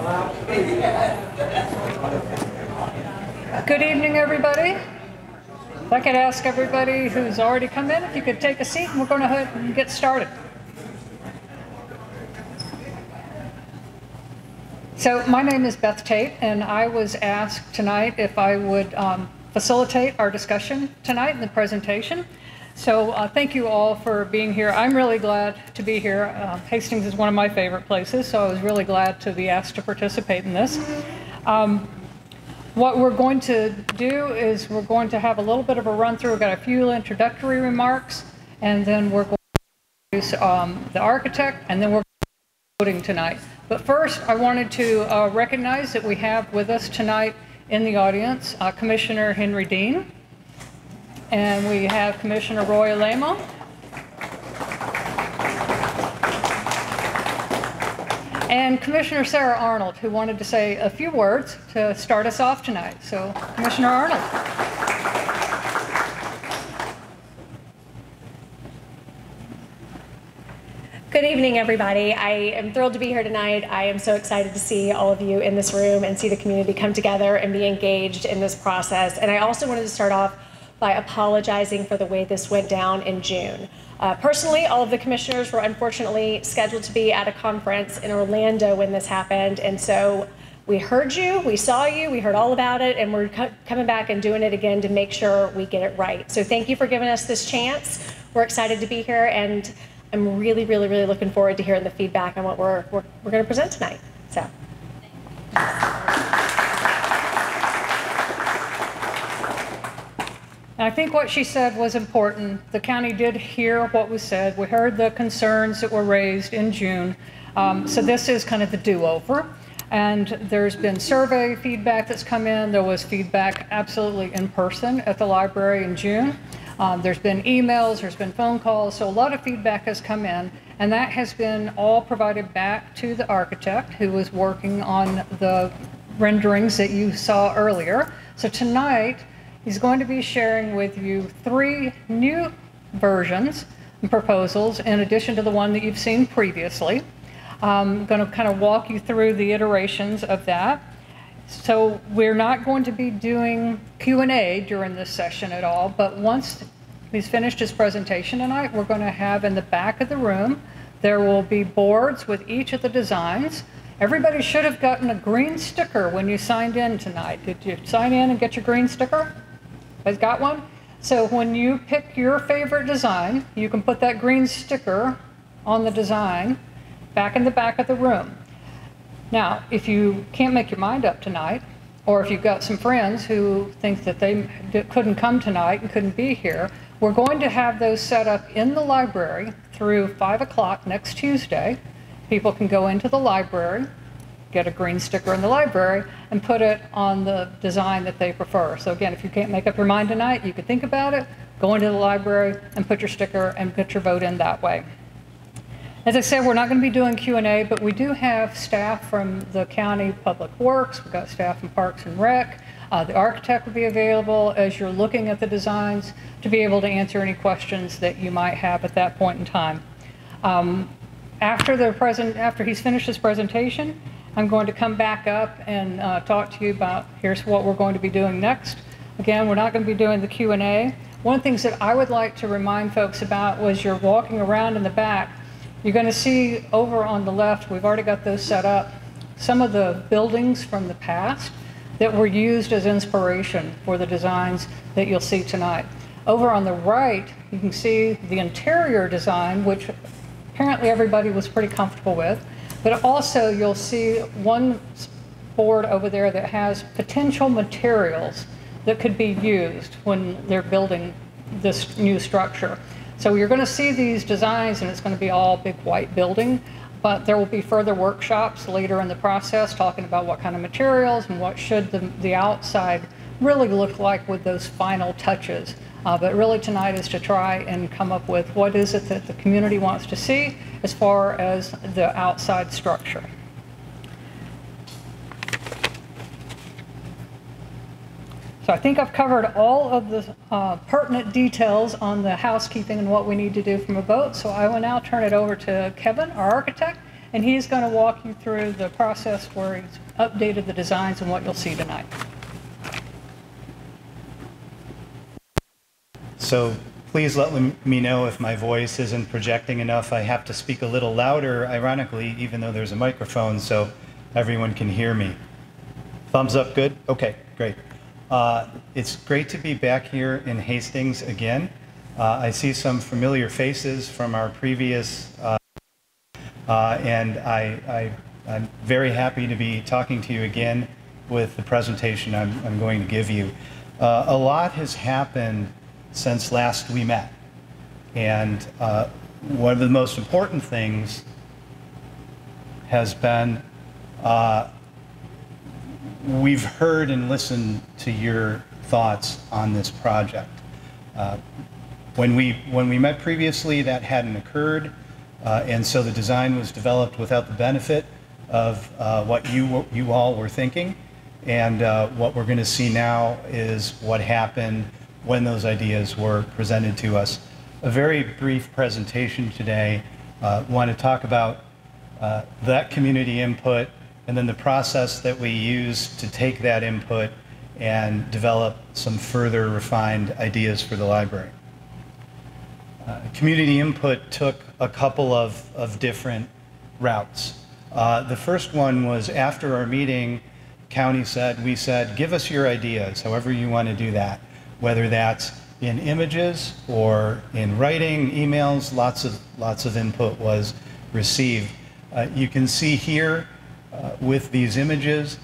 Good evening, everybody. If I could ask everybody who's already come in, if you could take a seat, and we're going to go ahead and get started. So my name is Beth Tate, and I was asked tonight if I would facilitate our discussion tonight in the presentation. So thank you all for being here. I'm really glad to be here. Hastings is one of my favorite places, so I was really glad to be asked to participate in this. What we're going to do is we're going to have a little bit of a run through. We've got a few introductory remarks, and then we're going to introduce the architect, and then we're voting tonight. But first, I wanted to recognize that we have with us tonight in the audience Commissioner Henry Dean, and we have Commissioner Roy Alamo, and Commissioner Sarah Arnold, who wanted to say a few words to start us off tonight. So, Commissioner Arnold. Good evening, everybody. I am thrilled to be here tonight. I am so excited to see all of you in this room and see the community come together and be engaged in this process. And I also wanted to start off by apologizing for the way this went down in June. Personally, all of the commissioners were unfortunately scheduled to be at a conference in Orlando when this happened. And so we heard you, we saw you, we heard all about it, and we're coming back and doing it again to make sure we get it right. So thank you for giving us this chance. We're excited to be here, and I'm really, really, really looking forward to hearing the feedback on what we're going to present tonight. So. And I think what she said was important. The county did hear what was said. We heard the concerns that were raised in June. So this is kind of the do-over. And there's been survey feedback that's come in. There was feedback absolutely in person at the library in June. There's been emails, there's been phone calls, so a lot of feedback has come in, and that has been all provided back to the architect who was working on the renderings that you saw earlier. So tonight, he's going to be sharing with you 3 new versions and proposals in addition to the one that you've seen previously. I'm going to kind of walk you through the iterations of that. So we're not going to be doing Q&A during this session at all, but once he's finished his presentation tonight, we're going to have in the back of the room, there will be boards with each of the designs. Everybody should have gotten a green sticker when you signed in tonight. Did you sign in and get your green sticker? Has got one? So when you pick your favorite design, you can put that green sticker on the design back in the back of the room. Now, if you can't make your mind up tonight, or if you've got some friends who think that they couldn't come tonight and couldn't be here, we're going to have those set up in the library through 5 o'clock next Tuesday. People can go into the library, get a green sticker in the library, and put it on the design that they prefer. So again, if you can't make up your mind tonight, you could think about it, go into the library and put your sticker and put your vote in that way. As I said, we're not going to be doing Q&A, but we do have staff from the County Public Works. We've got staff from Parks and Rec. The architect will be available as you're looking at the designs to be able to answer any questions that you might have at that point in time. After he's finished his presentation, I'm going to come back up and talk to you about here's what we're going to be doing next. Again, we're not going to be doing the Q&A. One of the things that I would like to remind folks about was you're walking around in the back. You're going to see over on the left, we've already got those set up, some of the buildings from the past that were used as inspiration for the designs that you'll see tonight. Over on the right, you can see the interior design, which apparently everybody was pretty comfortable with, but also you'll see one board over there that has potential materials that could be used when they're building this new structure. So you're going to see these designs, and it's going to be all big white building, but there will be further workshops later in the process talking about what kind of materials and what should the outside really look like with those final touches. But really tonight is to try and come up with what is it that the community wants to see as far as the outside structure. So I think I've covered all of the pertinent details on the housekeeping and what we need to do from a vote. So I will now turn it over to Kevin, our architect, and he's going to walk you through the process where he's updated the designs and what you'll see tonight. So please let me know if my voice isn't projecting enough. I have to speak a little louder, ironically, even though there's a microphone, so everyone can hear me. Thumbs up, good? Okay, great. It's great to be back here in Hastings again. I see some familiar faces from our previous, and I'm very happy to be talking to you again with the presentation I'm going to give you. A lot has happened since last we met, and one of the most important things has been we've heard and listened to your thoughts on this project. When we met previously, that hadn't occurred, and so the design was developed without the benefit of what you all were thinking, and what we're going to see now is what happened when those ideas were presented to us. A very brief presentation today. Want to talk about that community input and then the process that we use to take that input and develop some further refined ideas for the library. Community input took a couple of different routes. The first one was after our meeting, we said, give us your ideas, however you want to do that, whether that's in images or in writing, emails, lots of input was received. You can see here with these images,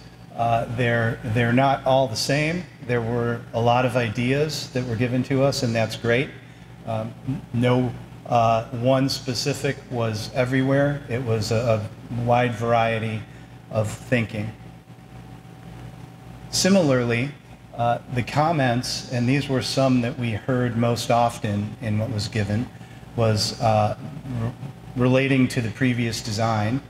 they're not all the same. There were a lot of ideas that were given to us, and that's great. No one specific was everywhere. It was a wide variety of thinking. Similarly, the comments, and these were some that we heard most often in what was given, was relating to the previous design.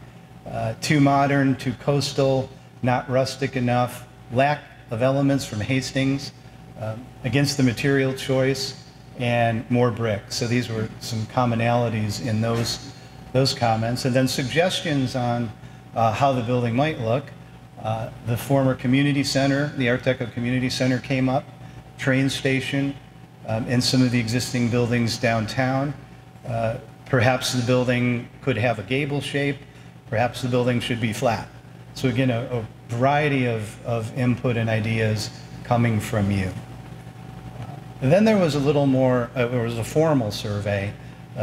Too modern, too coastal, not rustic enough, lack of elements from Hastings, against the material choice, and more brick. So these were some commonalities in those comments. And then suggestions on how the building might look. The former community center, the Art Deco community center came up, train station, and some of the existing buildings downtown. Perhaps the building could have a gable shape, perhaps the building should be flat. So again, a variety of input and ideas coming from you. And then there was a little more, there was a formal survey,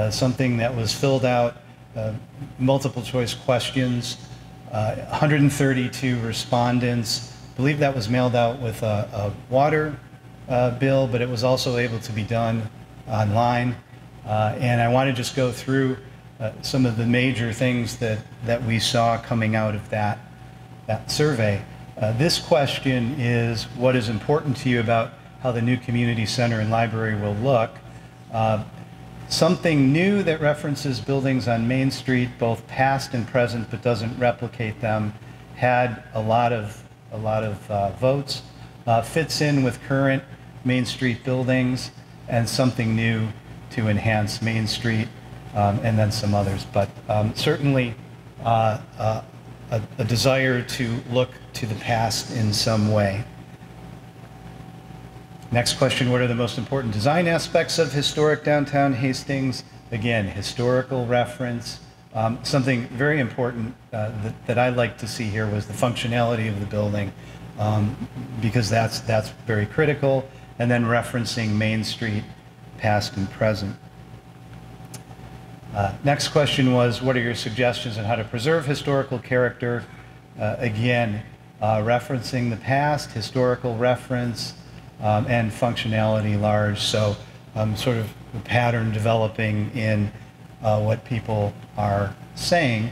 something that was filled out, multiple choice questions, 132 respondents. I believe that was mailed out with a water bill, but it was also able to be done online. And I want to just go through some of the major things that we saw coming out of that survey. This question is, what is important to you about how the new community center and library will look? Something new that references buildings on Main Street, both past and present, but doesn't replicate them, had a lot of votes. Fits in with current Main Street buildings, and something new to enhance Main Street, and then some others. But certainly a desire to look to the past in some way. Next question, what are the most important design aspects of historic downtown Hastings? Again, historical reference. Something very important that I'd like to see here was the functionality of the building, because that's very critical, and then referencing Main Street, past and present. Next question was, what are your suggestions on how to preserve historical character? Again, referencing the past, historical reference, and functionality large. So sort of a pattern developing in what people are saying.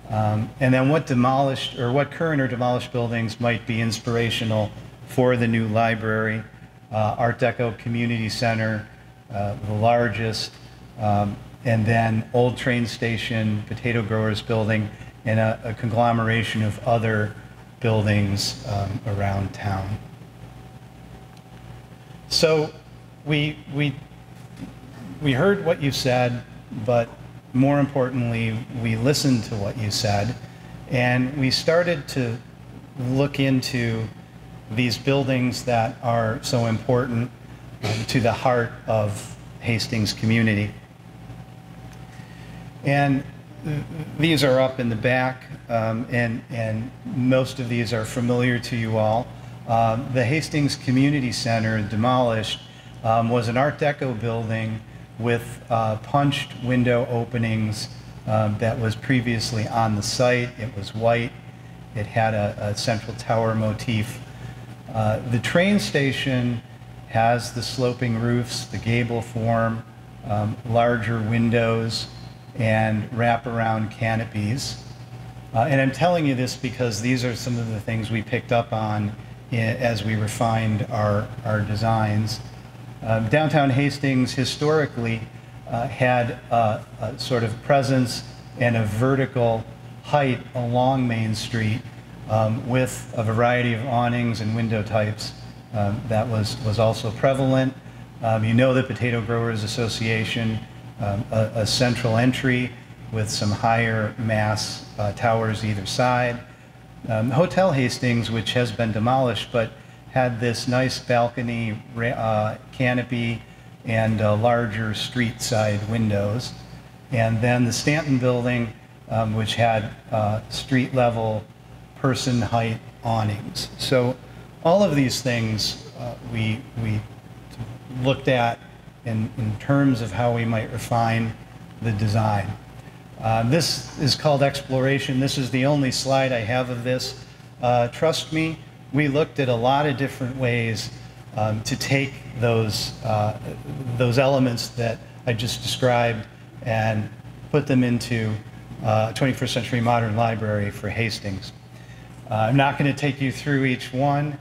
And then what demolished or what current or demolished buildings might be inspirational for the new library. Art Deco Community Center, the largest, and then old train station, potato growers building, and a conglomeration of other buildings around town. So we heard what you said, but more importantly, we listened to what you said, and we started to look into these buildings that are so important to the heart of Hastings community. And these are up in the back, and most of these are familiar to you all. The Hastings Community Center, demolished, was an Art Deco building with punched window openings that was previously on the site. It was white. It had a central tower motif. The train station has the sloping roofs, the gable form, larger windows, and wraparound canopies. And I'm telling you this because these are some of the things we picked up on as we refined our designs. Downtown Hastings historically had a sort of presence and a vertical height along Main Street with a variety of awnings and window types that was also prevalent. You know the Potato Growers Association, a central entry with some higher mass towers either side. Hotel Hastings, which has been demolished, but had this nice balcony canopy and larger street side windows. And then the Stanton building, which had street level person height awnings. So all of these things we looked at in terms of how we might refine the design. This is called exploration. This is the only slide I have of this. Trust me, we looked at a lot of different ways to take those elements that I just described and put them into a 21st century modern library for Hastings. I'm not going to take you through each one.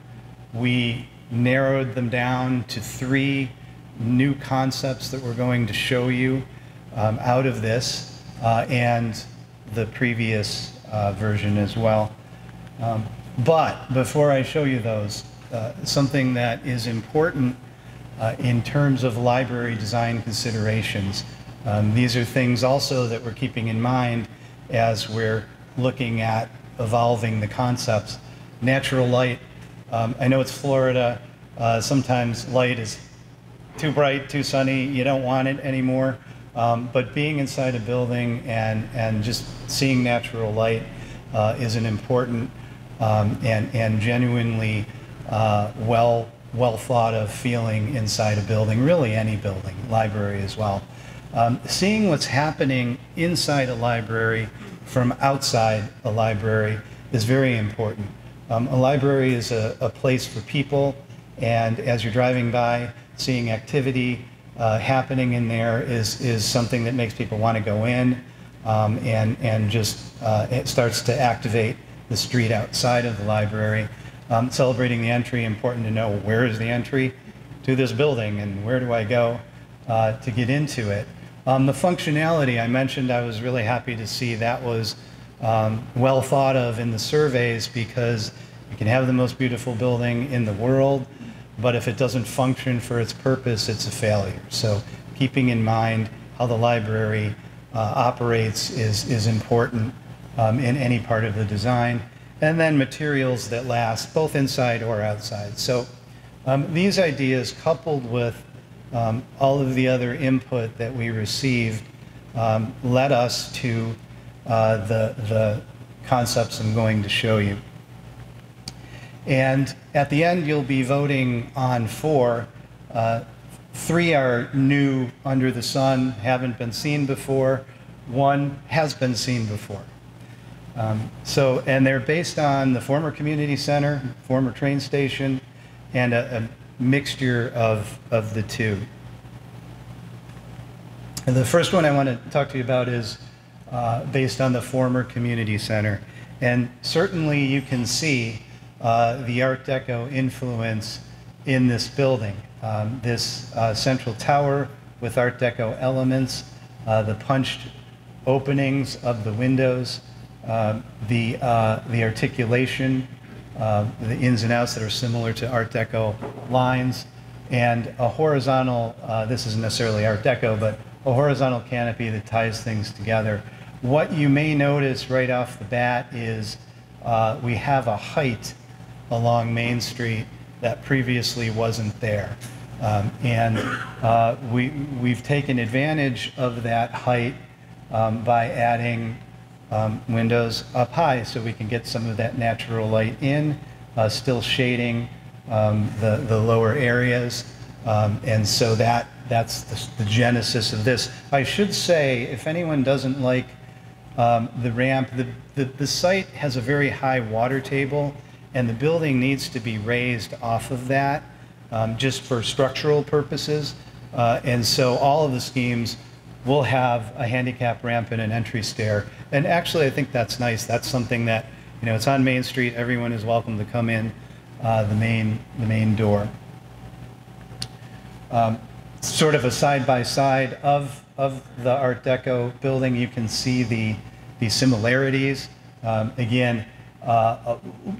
We narrowed them down to 3 new concepts that we're going to show you out of this and the previous version as well. But before I show you those, something that is important in terms of library design considerations. These are things also that we're keeping in mind as we're looking at evolving the concepts. Natural light. I know it's Florida. Sometimes light is too bright, too sunny. You don't want it anymore. But being inside a building and just seeing natural light is an important and genuinely well thought of feeling inside a building, really any building, library as well. Seeing what's happening inside a library from outside a library is very important. A library is a place for people, and as you're driving by, seeing activity happening in there is something that makes people want to go in, and just it starts to activate the street outside of the library. Celebrating the entry, important to know where is the entry to this building and where do I go to get into it. The functionality I mentioned, I was really happy to see that was well thought of in the surveys, because you can have the most beautiful building in the world, but if it doesn't function for its purpose, it's a failure. So keeping in mind how the library operates is important in any part of the design. And then materials that last, both inside or outside. So these ideas, coupled with all of the other input that we received, led us to the concepts I'm going to show you. And at the end, you'll be voting on 4. 3 are new, under the sun, haven't been seen before. 1 has been seen before. And they're based on the former community center, former train station, and a mixture of the 2. And the first one I want to talk to you about is based on the former community center. And certainly you can see the Art Deco influence in this building. This central tower with Art Deco elements, the punched openings of the windows, the articulation, the ins and outs that are similar to Art Deco lines, and a horizontal, this isn't necessarily Art Deco, but a horizontal canopy that ties things together. What you may notice right off the bat is we have a height along Main Street that previously wasn't there. We've taken advantage of that height by adding windows up high so we can get some of that natural light in, still shading the lower areas. And so that's the genesis of this. I should say, if anyone doesn't like the ramp, the site has a very high water table, and the building needs to be raised off of that just for structural purposes. And so all of the schemes will have a handicap ramp and an entry stair. And actually, I think that's nice. That's something that, you know, it's on Main Street. Everyone is welcome to come in the main door. Sort of a side-by-side of the Art Deco building, you can see the similarities. Again,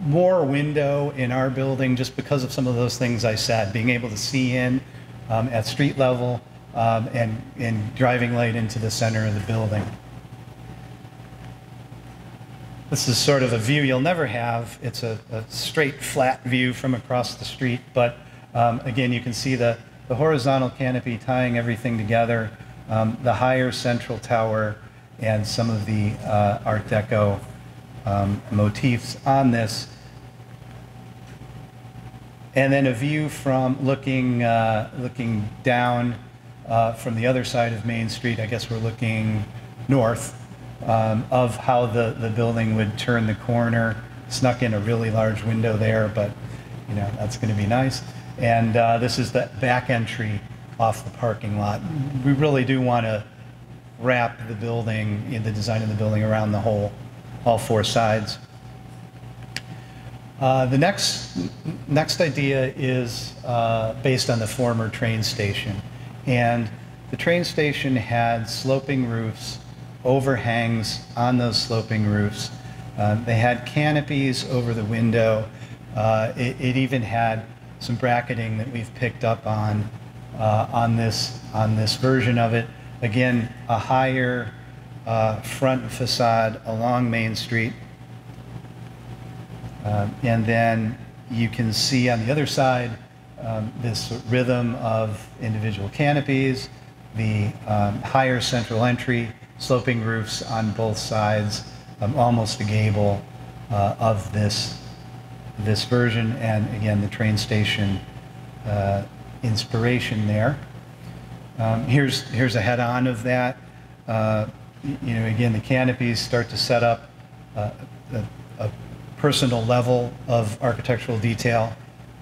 more window in our building just because of some of those things I said, being able to see in at street level and driving light into the center of the building. This is sort of a view you'll never have. It's a straight, flat view from across the street, but again, you can see the horizontal canopy tying everything together, the higher central tower, and some of the Art Deco motifs on this. And then a view from looking down from the other side of Main Street. I guess we're looking north of how the building would turn the corner. Snuck in a really large window there, but you know, that's going to be nice. And this is the back entry off the parking lot. We really do want to wrap the building, the design of the building, around the whole, all four sides. The next idea is based on the former train station. And the train station had sloping roofs, overhangs on those sloping roofs. They had canopies over the window. It even had some bracketing that we've picked up on this version of it. Again, a higher front facade along Main Street. And then you can see on the other side this rhythm of individual canopies, the higher central entry, sloping roofs on both sides, almost a gable of this version, and again the train station inspiration there. Here's a head-on of that. You know, again, the canopies start to set up a personal level of architectural detail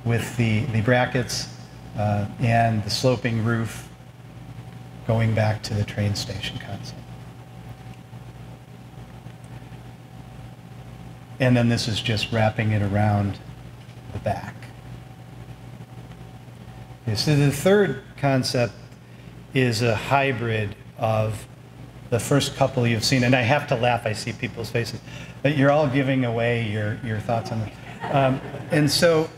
with the brackets and the sloping roof going back to the train station concept. And then this is just wrapping it around the back. Okay, so the third concept is a hybrid of the first couple you've seen, and I have to laugh, I see people's faces, but you're all giving away your thoughts on this. And so,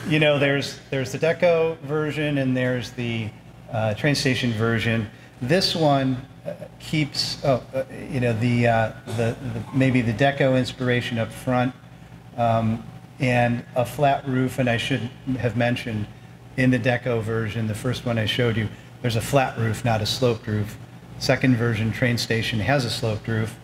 you know, there's the Deco version and there's the train station version. This one keeps, you know, maybe the Deco inspiration up front and a flat roof, and I should have mentioned in the Deco version, the first one I showed you, there's a flat roof, not a sloped roof. Second version, train station, has a sloped roof.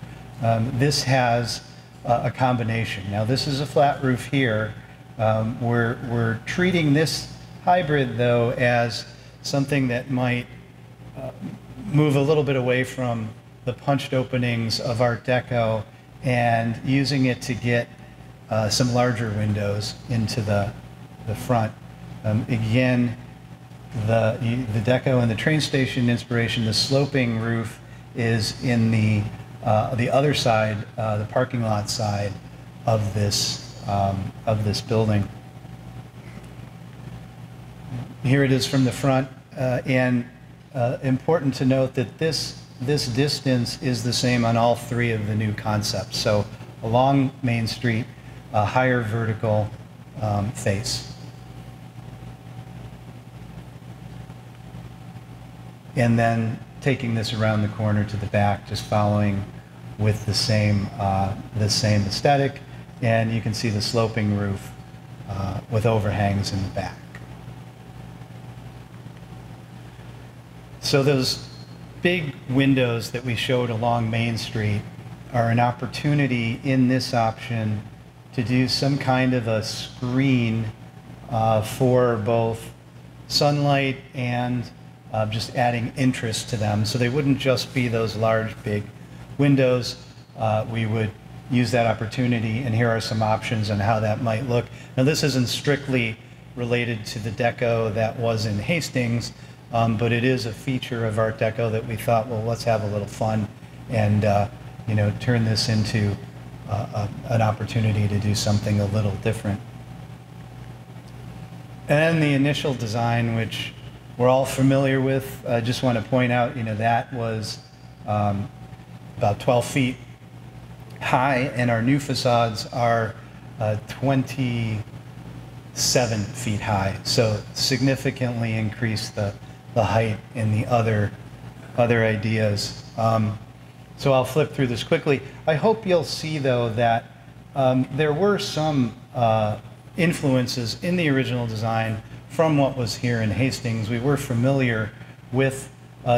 This has a combination. Now this is a flat roof here. We're treating this hybrid though as something that might move a little bit away from the punched openings of Art Deco and using it to get some larger windows into the front. Again, the Deco and the train station inspiration, the sloping roof is in the other side, the parking lot side of this building. Here it is from the front, and important to note that this distance is the same on all three of the new concepts. So along Main Street, a higher vertical face. and then taking this around the corner to the back, just following with the same aesthetic. And you can see the sloping roof with overhangs in the back. So those big windows that we showed along Main Street are an opportunity in this option to do some kind of a screen for both sunlight and just adding interest to them. So they wouldn't just be those large, big windows. We would use that opportunity, and here are some options on how that might look. Now, this isn't strictly related to the deco that was in Hastings, but it is a feature of Art Deco that we thought, well, let's have a little fun and you know, turn this into an opportunity to do something a little different. And then the initial design, which we're all familiar with, I just want to point out, you know, that was about 12 feet high, and our new facades are 27 feet high. So significantly increased the height in the other ideas. So I'll flip through this quickly. I hope you'll see, though, that there were some influences in the original design from what was here in Hastings. We were familiar with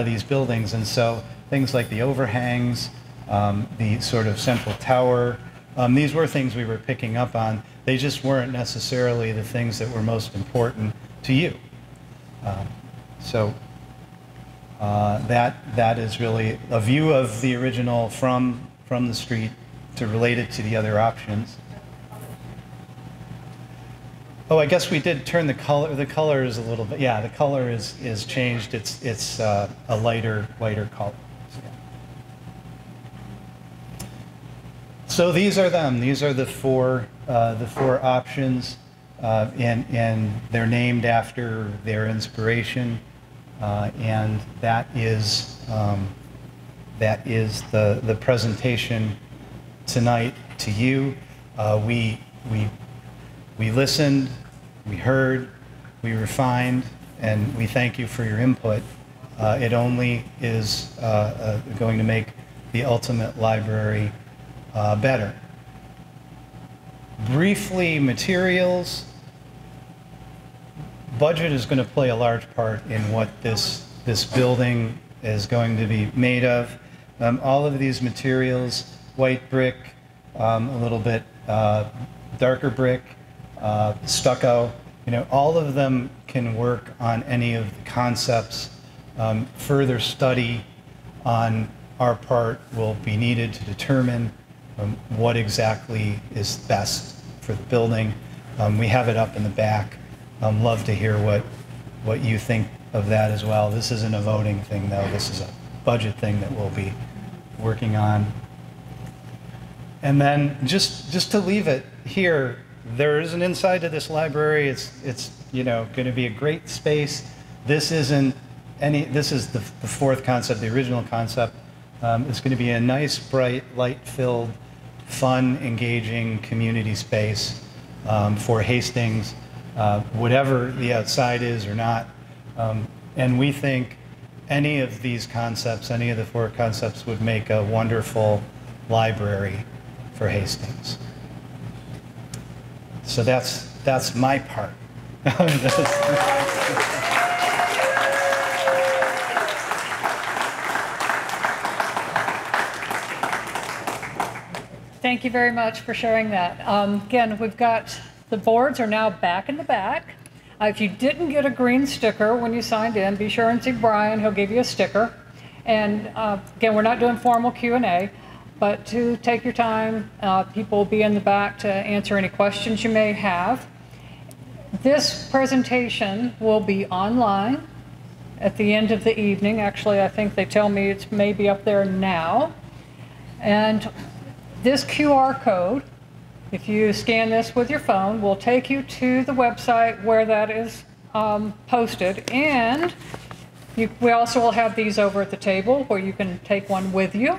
these buildings, and so things like the overhangs, the sort of central tower, these were things we were picking up on. They just weren't necessarily the things that were most important to you. That is really a view of the original from the street to relate it to the other options. Oh, I guess we did turn the color. The color is a little bit. Yeah, the color is changed. It's a lighter color. So these are them. These are the four options, and they're named after their inspiration, and that is the presentation tonight to you. We listened, we heard, we refined, and we thank you for your input. It only is going to make the ultimate library better. Briefly, materials. Budget is going to play a large part in what this building is going to be made of. All of these materials, white brick, a little bit darker brick, stucco, you know, all of them can work on any of the concepts. Further study on our part will be needed to determine what exactly is best for the building. We have it up in the back. Love to hear what you think of that as well. This isn't a voting thing, though. This is a budget thing that we'll be working on. And then just to leave it here, there is an inside to this library. It's you know, going to be a great space. This isn't any. This is the fourth concept, the original concept. It's going to be a nice, bright, light-filled, fun, engaging community space for Hastings, whatever the outside is or not. And we think any of these concepts, any of the four concepts, would make a wonderful library for Hastings. So that's my part. Thank you very much for sharing that. Again, we've got the boards are now back in the back. If you didn't get a green sticker when you signed in, be sure and see Brian. He'll give you a sticker. And again, we're not doing formal Q&A, but to take your time, people will be in the back to answer any questions you may have. This presentation will be online at the end of the evening. Actually, I think they tell me it's maybe up there now. And this QR code, if you scan this with your phone, will take you to the website where that is posted. And we also will have these over at the table where you can take one with you.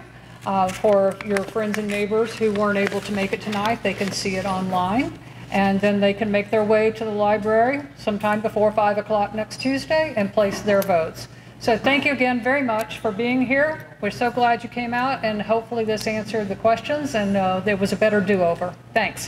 For your friends and neighbors who weren't able to make it tonight, they can see it online. And then they can make their way to the library sometime before 5 o'clock next Tuesday and place their votes. So thank you again very much for being here. We're so glad you came out, and hopefully this answered the questions and there was a better do-over. Thanks.